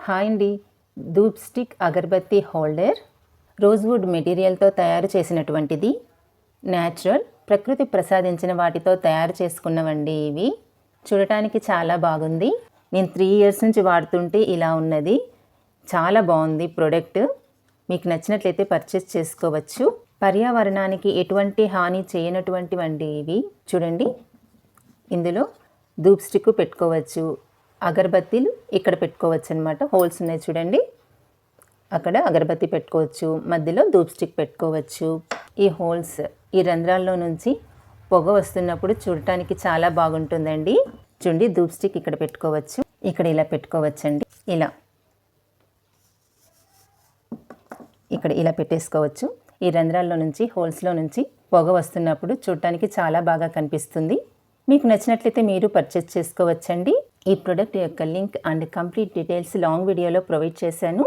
Hi అండి. Dhoop stick అగరబత్తి holder rosewood మెటీరియల్తో తయారు చేసినటువంటిది. న్యాచురల్ ప్రకృతి ప్రసాదించిన వాటితో తయారు చేసుకున్నవండి ఇవి. చూడటానికి చాలా బాగుంది. నేను 3 ఇయర్స్ నుంచి వాడుతుంటే ఇలా ఉన్నది. చాలా బాగుంది ప్రోడక్ట్. మీకు నచ్చినట్లయితే పర్చేస్ చేసుకోవచ్చు. పర్యావరణానికి ఎటువంటి హాని చేయనటువంటివండి ఇవి. చూడండి, ఇందులో ధూప్ స్టిక్ పెట్టుకోవచ్చు, అగరబత్తీలు ఇక్కడ పెట్టుకోవచ్చు అనమాట. హోల్స్ ఉన్నాయి చూడండి, అక్కడ అగరబత్తి పెట్టుకోవచ్చు, మధ్యలో ధూప్ స్టిక్ పెట్టుకోవచ్చు. ఈ హోల్స్, ఈ రంధ్రాల్లో నుంచి పొగ వస్తున్నప్పుడు చూడటానికి చాలా బాగుంటుందండి. చూడండి, ధూప్ స్టిక్ ఇక్కడ పెట్టుకోవచ్చు, ఇక్కడ ఇలా పెట్టుకోవచ్చండి. ఇక్కడ ఇలా పెట్టేసుకోవచ్చు. ఈ రంధ్రాల్లో నుంచి, హోల్స్లో నుంచి పొగ వస్తున్నప్పుడు చూడటానికి చాలా బాగా కనిపిస్తుంది. మీకు నచ్చినట్లయితే మీరు పర్చేస్ చేసుకోవచ్చండి. ఈ ప్రోడక్ట్ యొక్క link and complete details long వీడియోలో ప్రొవైడ్ చేశాను.